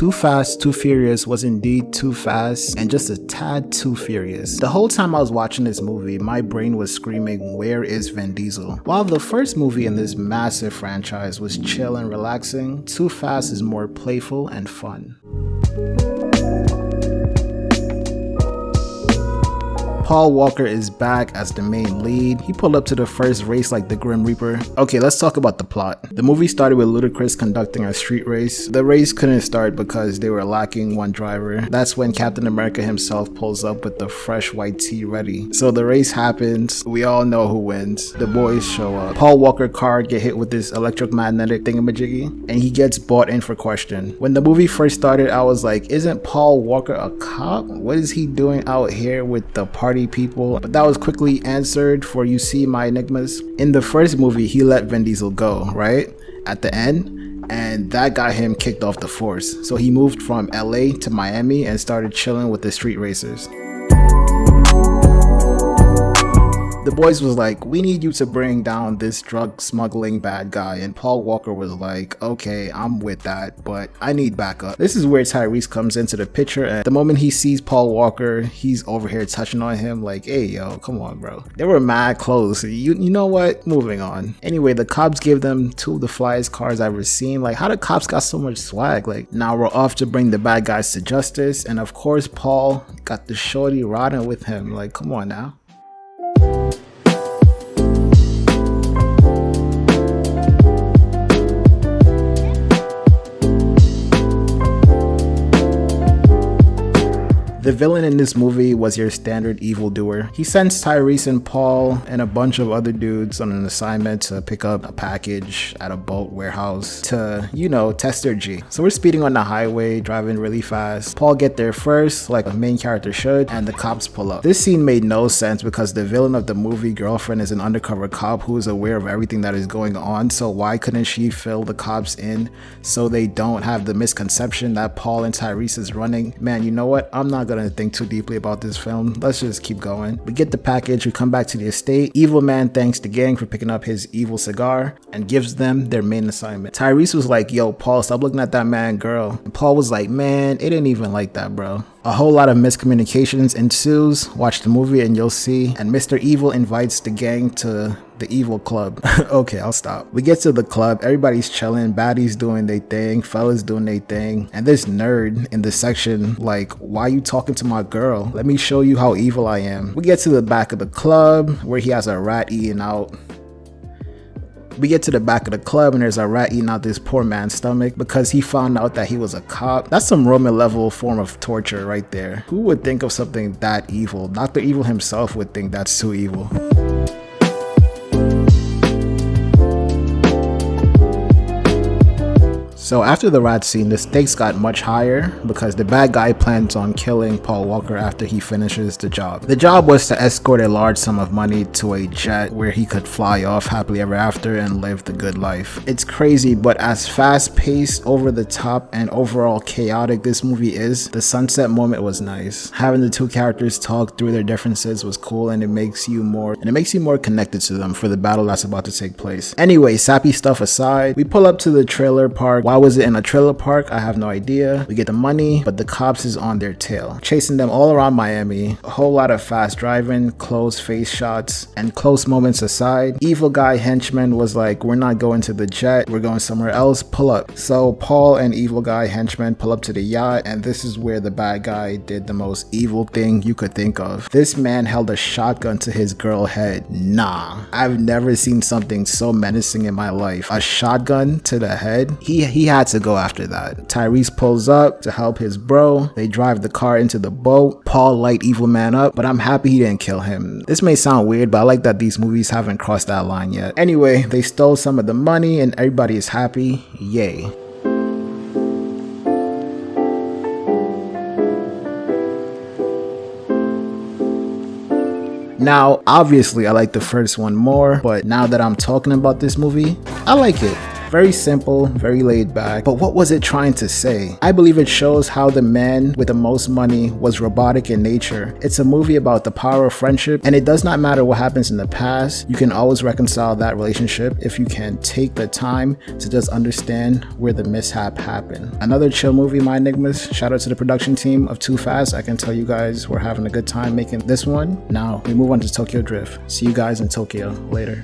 Too Fast, Too Furious was indeed too fast and just a tad too furious. The whole time I was watching this movie, my brain was screaming, where is Vin Diesel? While the first movie in this massive franchise was chill and relaxing, Too Fast is more playful and fun. Paul Walker is back as the main lead. He pulled up to the first race like the Grim Reaper. Okay, let's talk about the plot. The movie started with Ludacris conducting a street race. The race couldn't start because they were lacking one driver. That's when Captain America himself pulls up with the fresh white tee ready. So the race happens. We all know who wins. The boys show up. Paul Walker's car get hit with this electromagnetic thingamajiggy and he gets brought in for question. When the movie first started, I was like, isn't Paul Walker a cop? What is he doing out here with the party people? But that was quickly answered for you see my enigmas. In the first movie, he let Vin Diesel go, right? At the end, and that got him kicked off the force. So he moved from LA to Miami and started chilling with the street racers. The boys was like, we need you to bring down this drug smuggling bad guy, and Paul Walker was like, okay, I'm with that, but I need backup. This is where Tyrese comes into the picture, and the moment he sees Paul Walker, he's over here touching on him like, hey yo, come on bro. They were mad close. You know what? Moving on. Anyway, the cops gave them two of the flyest cars I've ever seen. Like, how the cops got so much swag? Like, now we're off to bring the bad guys to justice, and of course Paul got the shorty riding with him. Like, come on now. The villain in this movie was your standard evildoer. He sends Tyrese and Paul and a bunch of other dudes on an assignment to pick up a package at a boat warehouse to, you know, test their G. So we're speeding on the highway, driving really fast. Paul get there first, like a main character should, and the cops pull up. This scene made no sense because the villain of the movie girlfriend is an undercover cop who is aware of everything that is going on, so why couldn't she fill the cops in so they don't have the misconception that Paul and Tyrese is running? Man, you know what? I'm not gonna think too deeply about this film. Let's just keep going. We get the package, we come back to the estate. Evil Man thanks the gang for picking up his evil cigar and gives them their main assignment. Tyrese was like, yo Paul, stop looking at that man girl. And Paul was like, man, it ain't even like that bro. A whole lot of miscommunications ensues. Watch the movie and you'll see. And Mr. Evil invites the gang to the evil club. Okay, I'll stop. We get to the club, everybody's chilling, baddies doing their thing, fellas doing their thing, and this nerd in the section like, why you talking to my girl? Let me show you how evil I am. We get to the back of the club where he has a rat eating out. We get to the back of the club and there's a rat eating out this poor man's stomach because he found out that he was a cop. That's some Roman level form of torture right there. Who would think of something that evil? Dr. Evil himself would think that's too evil. So after the rat scene, the stakes got much higher because the bad guy plans on killing Paul Walker after he finishes the job. The job was to escort a large sum of money to a jet where he could fly off happily ever after and live the good life. It's crazy, but as fast-paced, over-the-top, and overall chaotic this movie is, the sunset moment was nice. Having the two characters talk through their differences was cool, and it makes you more connected to them for the battle that's about to take place. Anyway, sappy stuff aside, we pull up to the trailer park. Why was it in a trailer park? I have no idea. We get the money, but the cops is on their tail, chasing them all around Miami. A whole lot of fast driving, close face shots, and close moments aside, evil guy henchman was like, we're not going to the jet, we're going somewhere else, pull up. So Paul and evil guy henchman pull up to the yacht, and this is where the bad guy did the most evil thing you could think of. This man held a shotgun to his girl head. Nah, I've never seen something so menacing in my life. A shotgun to the head? He had to go after that. Tyrese pulls up to help his bro. They drive the car into the boat. Paul light evil man up, but I'm happy he didn't kill him. This may sound weird, but I like that these movies haven't crossed that line yet. Anyway, they stole some of the money and everybody is happy. Yay. Now, obviously I like the first one more, but now that I'm talking about this movie, I like it. Very simple, very laid back. But what was it trying to say? I believe it shows how the man with the most money was robotic in nature. It's a movie about the power of friendship, and it does not matter what happens in the past. You can always reconcile that relationship if you can take the time to just understand where the mishap happened. Another chill movie, my enigmas. Shout out to the production team of Too Fast. I can tell you guys we're having a good time making this one. Now we move on to Tokyo Drift. See you guys in Tokyo later.